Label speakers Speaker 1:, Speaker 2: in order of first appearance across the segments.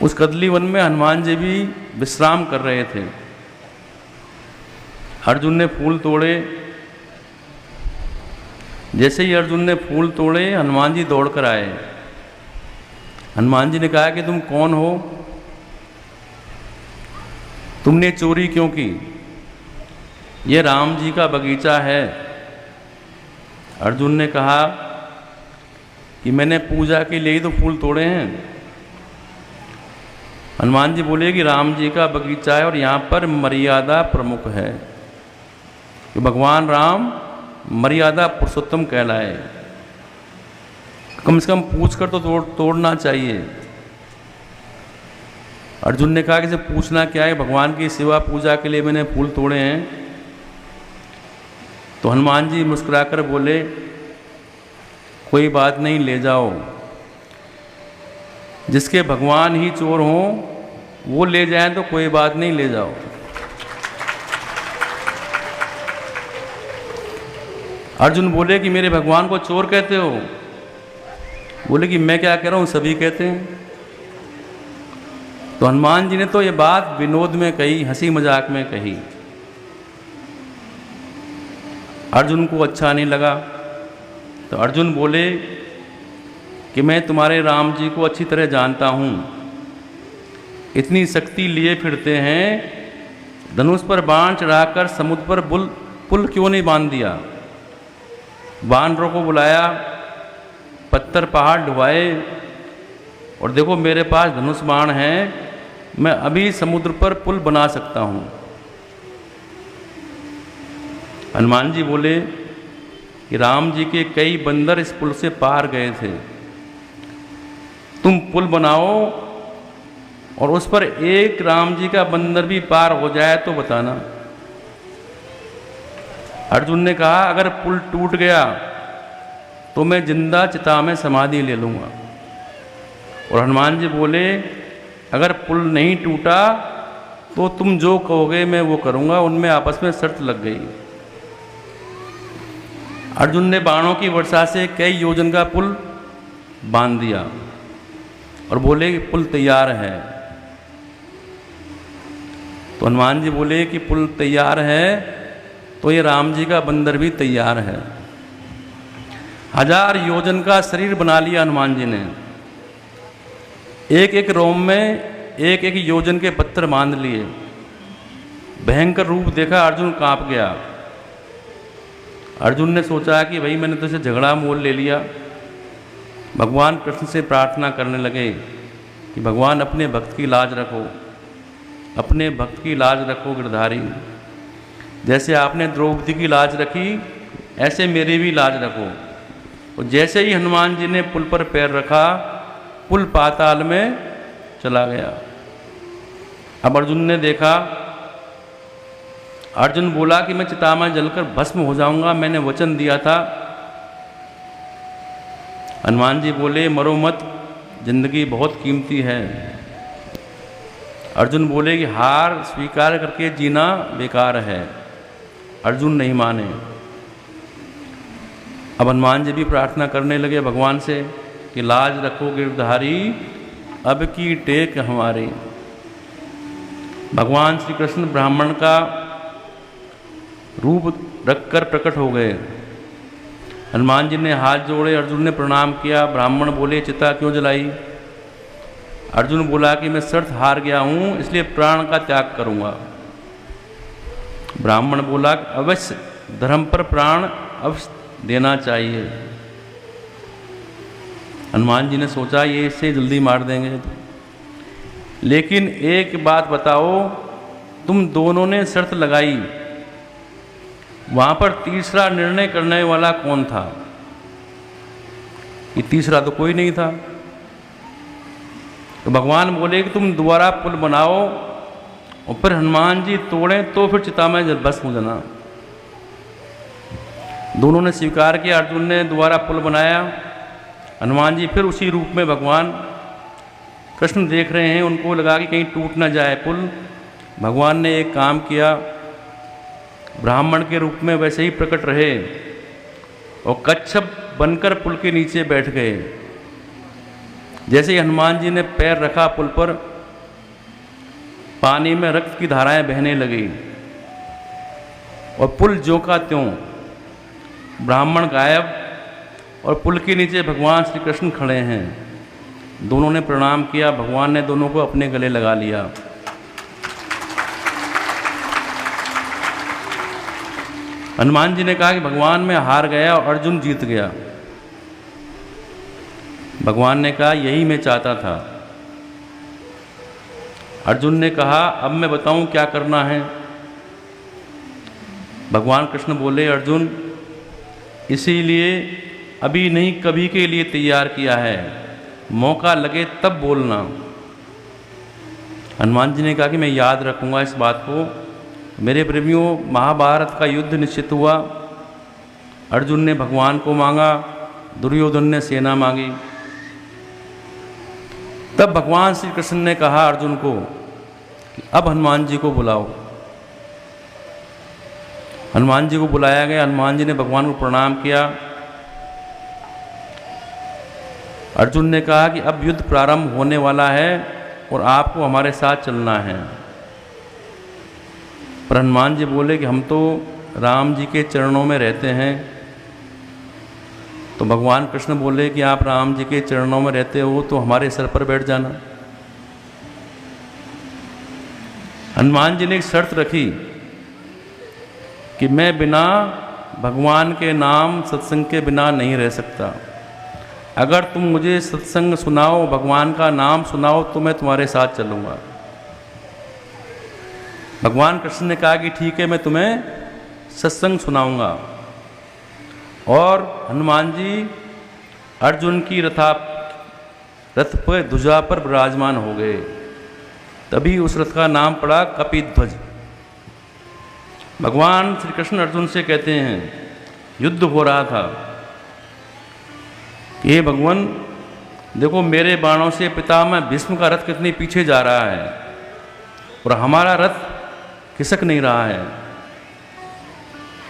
Speaker 1: उस कदली वन में हनुमान जी भी विश्राम कर रहे थे। अर्जुन ने फूल तोड़े। जैसे ही अर्जुन ने फूल तोड़े, हनुमान जी दौड़ कर आए। हनुमान जी ने कहा कि तुम कौन हो, तुमने चोरी क्यों की? ये राम जी का बगीचा है। अर्जुन ने कहा कि मैंने पूजा के लिए ही तो फूल तोड़े हैं। हनुमान जी बोले कि राम जी का बगीचा है और यहाँ पर मर्यादा प्रमुख है कि भगवान राम मर्यादा पुरुषोत्तम कहलाए। कम से कम पूछ कर तो तोड़ना चाहिए। अर्जुन ने कहा कि इसे पूछना क्या है, भगवान की सेवा पूजा के लिए मैंने फूल तोड़े हैं। तो हनुमान जी मुस्कुराकर बोले, कोई बात नहीं, ले जाओ। जिसके भगवान ही चोर हों वो ले जाएं तो कोई बात नहीं, ले जाओ। अर्जुन बोले कि मेरे भगवान को चोर कहते हो? बोले कि मैं क्या कह रहा हूं, सभी कहते हैं। तो हनुमान जी ने तो ये बात विनोद में कही, हंसी मजाक में कही। अर्जुन को अच्छा नहीं लगा। तो अर्जुन बोले कि मैं तुम्हारे राम जी को अच्छी तरह जानता हूं, इतनी शक्ति लिए फिरते हैं, धनुष पर बाण चढ़ाकर समुद्र पर पुल क्यों नहीं बांध दिया? वानरों को बुलाया, पत्थर पहाड़ ढुवाए, और देखो मेरे पास धनुष बाण है, मैं अभी समुद्र पर पुल बना सकता हूं। हनुमान जी बोले कि राम जी के कई बंदर इस पुल से पार गए थे, तुम पुल बनाओ और उस पर एक राम जी का बंदर भी पार हो जाए तो बताना। अर्जुन ने कहा अगर पुल टूट गया तो मैं जिंदा चिता में समाधि ले लूंगा। और हनुमान जी बोले अगर पुल नहीं टूटा तो तुम जो कहोगे मैं वो करूंगा। उनमें आपस में शर्त लग गई। अर्जुन ने बाणों की वर्षा से कई योजन का पुल बांध दिया और बोले कि पुल तैयार है। तो हनुमान जी बोले कि पुल तैयार है तो ये राम जी का बंदर भी तैयार है। 1000 योजन का शरीर बना लिया हनुमान जी ने। एक एक रोम में एक एक योजन के पत्थर बांध लिए। भयंकर रूप देखा, अर्जुन कांप गया। अर्जुन ने सोचा कि भाई मैंने तो इसे झगड़ा मोल ले लिया। भगवान कृष्ण से प्रार्थना करने लगे कि भगवान अपने भक्त की लाज रखो, अपने भक्त की लाज रखो गिरधारी। जैसे आपने द्रौपदी की लाज रखी ऐसे मेरी भी लाज रखो। और जैसे ही हनुमान जी ने पुल पर पैर रखा, पुल पाताल में चला गया। अब अर्जुन ने देखा, अर्जुन बोला कि मैं चिता में जलकर भस्म हो जाऊंगा, मैंने वचन दिया था। हनुमान जी बोले मरो मत, जिंदगी बहुत कीमती है। अर्जुन बोले कि हार स्वीकार करके जीना बेकार है। अर्जुन नहीं माने। अब हनुमान जी भी प्रार्थना करने लगे भगवान से कि लाज रखो गिरधारी, अब की टेक हमारी। भगवान श्री कृष्ण ब्राह्मण का रूप रखकर प्रकट हो गए। हनुमान जी ने हाथ जोड़े, अर्जुन ने प्रणाम किया। ब्राह्मण बोले चिता क्यों जलाई? अर्जुन बोला कि मैं शर्त हार गया हूं, इसलिए प्राण का त्याग करूंगा। ब्राह्मण बोला अवश्य धर्म पर प्राण अवश्य देना चाहिए। हनुमान जी ने सोचा ये इससे जल्दी मार देंगे, लेकिन एक बात बताओ, तुम दोनों ने शर्त लगाई, वहां पर तीसरा निर्णय करने वाला कौन था? ये तीसरा तो कोई नहीं था। तो भगवान बोले कि तुम दोबारा पुल बनाओ और फिर हनुमान जी तोड़ें तो फिर चिता में भस्म हो जाना। दोनों ने स्वीकार किया। अर्जुन ने दोबारा पुल बनाया। हनुमान जी फिर उसी रूप में भगवान कृष्ण देख रहे हैं, उनको लगा कि कहीं टूट ना जाए पुल। भगवान ने एक काम किया, ब्राह्मण के रूप में वैसे ही प्रकट रहे और कच्छप बनकर पुल के नीचे बैठ गए। जैसे ही हनुमान जी ने पैर रखा पुल पर, पानी में रक्त की धाराएं बहने लगी और पुल ज्यों का त्यों, ब्राह्मण गायब और पुल के नीचे भगवान श्री कृष्ण खड़े हैं। दोनों ने प्रणाम किया, भगवान ने दोनों को अपने गले लगा लिया। हनुमान जी ने कहा कि भगवान मैं हार गया और अर्जुन जीत गया। भगवान ने कहा यही मैं चाहता था। अर्जुन ने कहा अब मैं बताऊं क्या करना है। भगवान कृष्ण बोले अर्जुन इसीलिए अभी नहीं कभी के लिए तैयार किया है, मौका लगे तब बोलना। हनुमान जी ने कहा कि मैं याद रखूंगा इस बात को। मेरे प्रेमियों, महाभारत का युद्ध निश्चित हुआ। अर्जुन ने भगवान को मांगा, दुर्योधन ने सेना मांगी। तब भगवान श्री कृष्ण ने कहा अर्जुन को कि अब हनुमान जी को बुलाओ। हनुमान जी को बुलाया गया। हनुमान जी ने भगवान को प्रणाम किया। अर्जुन ने कहा कि अब युद्ध प्रारंभ होने वाला है और आपको हमारे साथ चलना है। पर हनुमान जी बोले कि हम तो राम जी के चरणों में रहते हैं। तो भगवान कृष्ण बोले कि आप राम जी के चरणों में रहते हो तो हमारे सर पर बैठ जाना। हनुमान जी ने एक शर्त रखी कि मैं बिना भगवान के नाम सत्संग के बिना नहीं रह सकता। अगर तुम मुझे सत्संग सुनाओ, भगवान का नाम सुनाओ तो मैं तुम्हारे साथ चलूँगा। भगवान कृष्ण ने कहा कि ठीक है, मैं तुम्हें सत्संग सुनाऊंगा। और हनुमान जी अर्जुन की रथ पर ध्वजा पर विराजमान हो गए। तभी उस रथ का नाम पड़ा कपिध्वज। भगवान श्री कृष्ण अर्जुन से कहते हैं, युद्ध हो रहा था, हे भगवान देखो मेरे बाणों से पितामह भीष्म का रथ कितनी पीछे जा रहा है और हमारा रथ खिसक नहीं रहा है।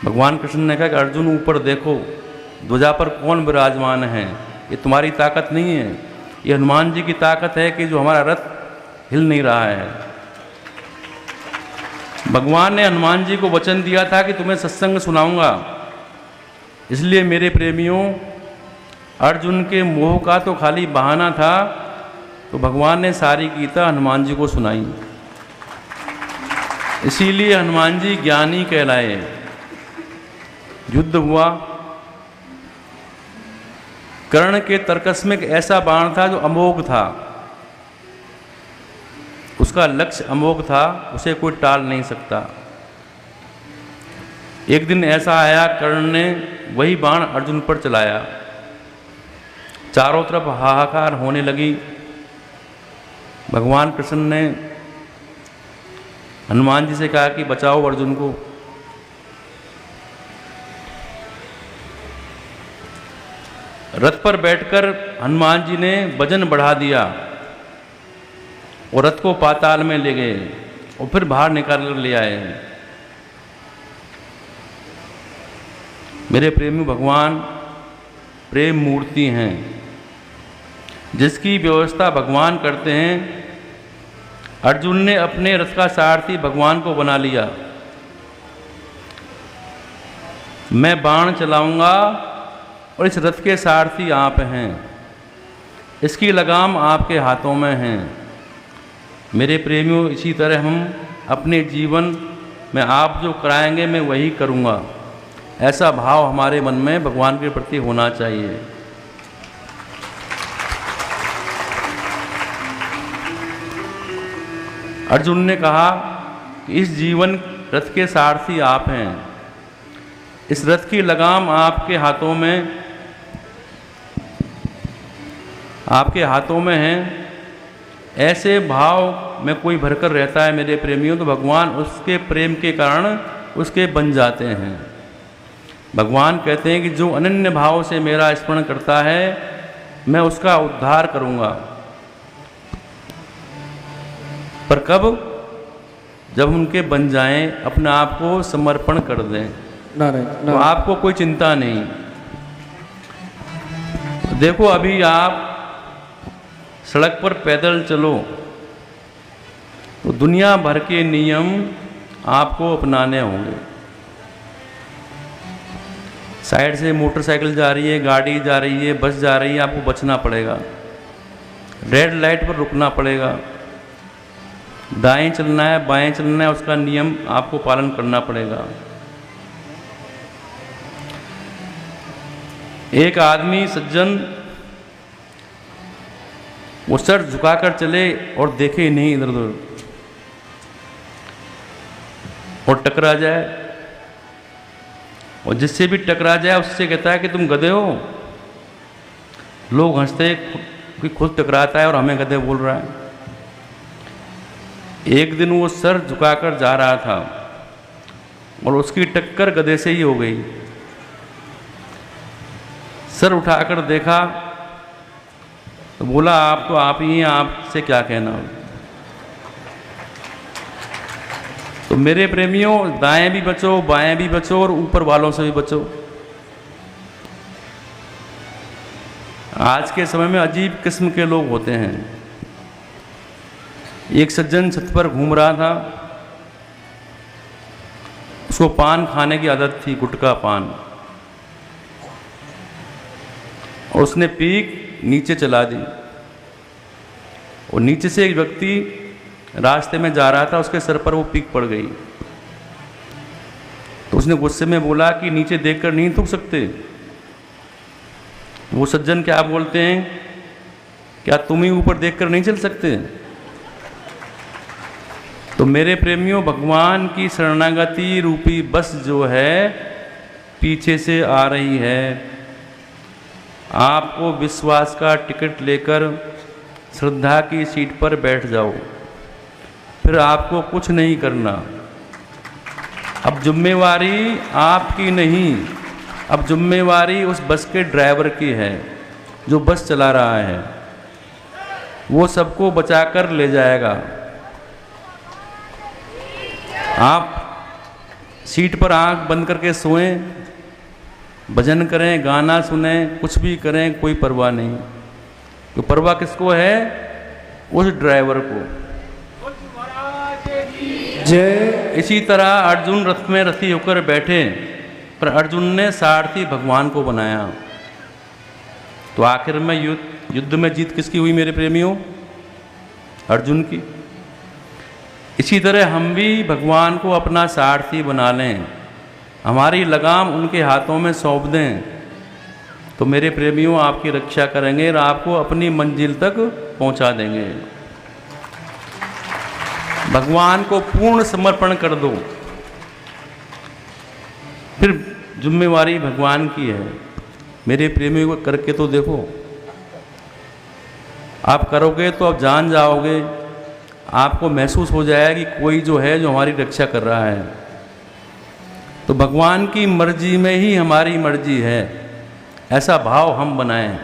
Speaker 1: भगवान कृष्ण ने कहा कि अर्जुन ऊपर देखो, ध्वजा पर कौन विराजमान है। ये तुम्हारी ताकत नहीं है, ये हनुमान जी की ताकत है कि जो हमारा रथ हिल नहीं रहा है। भगवान ने हनुमान जी को वचन दिया था कि तुम्हें सत्संग सुनाऊंगा। इसलिए मेरे प्रेमियों, अर्जुन के मोह का तो खाली बहाना था, तो भगवान ने सारी गीता हनुमान जी को सुनाई। इसीलिए हनुमान जी ज्ञानी कहलाए। युद्ध हुआ। कर्ण के तर्कस में एक ऐसा बाण था जो अमोघ था, उसका लक्ष्य अमोघ था, उसे कोई टाल नहीं सकता। एक दिन ऐसा आया, कर्ण ने वही बाण अर्जुन पर चलाया। चारों तरफ हाहाकार होने लगी। भगवान कृष्ण ने हनुमान जी से कहा कि बचाओ अर्जुन को। रथ पर बैठकर हनुमान जी ने वजन बढ़ा दिया और रथ को पाताल में ले गए और फिर बाहर निकाल कर ले आए। मेरे प्रेमी, भगवान प्रेम मूर्ति हैं, जिसकी व्यवस्था भगवान करते हैं। अर्जुन ने अपने रथ का सारथी भगवान को बना लिया। मैं बाण चलाऊंगा और इस रथ के सारथी आप हैं, इसकी लगाम आपके हाथों में है। मेरे प्रेमियों, इसी तरह हम अपने जीवन में आप जो कराएंगे मैं वही करूंगा, ऐसा भाव हमारे मन में भगवान के प्रति होना चाहिए। अर्जुन ने कहा कि इस जीवन रथ के सारथी आप हैं, इस रथ की लगाम आपके हाथों में है। ऐसे भाव में कोई भरकर रहता है मेरे प्रेमियों, तो भगवान उसके प्रेम के कारण उसके बन जाते हैं। भगवान कहते हैं कि जो अनन्य भाव से मेरा स्मरण करता है मैं उसका उद्धार करूंगा। पर कब? जब उनके बन जाएं, अपने आप को समर्पण कर दें, तो आपको कोई चिंता नहीं। देखो अभी आप सड़क पर पैदल चलो तो दुनिया भर के नियम आपको अपनाने होंगे। साइड से मोटरसाइकिल जा रही है, गाड़ी जा रही है, बस जा रही है, आपको बचना पड़ेगा। रेड लाइट पर रुकना पड़ेगा। दाएं चलना है, बाएं चलना है, उसका नियम आपको पालन करना पड़ेगा। एक आदमी सज्जन वो सर झुकाकर चले और देखे ही नहीं इधर उधर, और टकरा जाए, और जिससे भी टकरा जाए उससे कहता है कि तुम गधे हो। लोग हंसते कि खुद टकराता है और हमें गधे बोल रहा है। एक दिन वो सर झुकाकर जा रहा था और उसकी टक्कर गधे से ही हो गई। सर उठाकर देखा तो बोला, आप तो आप ही हैं, आपसे क्या कहना। तो मेरे प्रेमियों, दाएं भी बचो, बाएं भी बचो और ऊपर वालों से भी बचो। आज के समय में अजीब किस्म के लोग होते हैं। एक सज्जन छत पर घूम रहा था, उसको पान खाने की आदत थी, गुटखा पान, और उसने पीक नीचे चला दी, और नीचे से एक व्यक्ति रास्ते में जा रहा था, उसके सर पर वो पीक पड़ गई। तो उसने गुस्से में बोला कि नीचे देखकर नहीं थूक सकते। वो सज्जन क्या बोलते हैं, क्या तुम ही ऊपर देखकर नहीं चल सकते। तो मेरे प्रेमियों, भगवान की शरणागति रूपी बस जो है पीछे से आ रही है। आपको विश्वास का टिकट लेकर श्रद्धा की सीट पर बैठ जाओ, फिर आपको कुछ नहीं करना। अब जिम्मेवारी आपकी नहीं, अब जिम्मेवारी उस बस के ड्राइवर की है जो बस चला रहा है। वो सबको बचाकर ले जाएगा। आप सीट पर आंख बंद करके सोएं, भजन करें, गाना सुने, कुछ भी करें, कोई परवाह नहीं। तो परवाह किसको है? उस ड्राइवर को। जय। इसी तरह अर्जुन रथ में रथी होकर बैठे, पर अर्जुन ने सारथी भगवान को बनाया। तो आखिर में युद्ध में जीत किसकी हुई मेरे प्रेमियों? अर्जुन की। इसी तरह हम भी भगवान को अपना सारथी बना लें, हमारी लगाम उनके हाथों में सौंप दें, तो मेरे प्रेमियों आपकी रक्षा करेंगे और आपको अपनी मंजिल तक पहुंचा देंगे। भगवान को पूर्ण समर्पण कर दो, फिर जिम्मेवारी भगवान की है। मेरे प्रेमियों को करके तो देखो। आप करोगे तो आप जान जाओगे, आपको महसूस हो जाएगा कि कोई जो है जो हमारी रक्षा कर रहा है। तो भगवान की मर्जी में ही हमारी मर्जी है, ऐसा भाव हम बनाएं।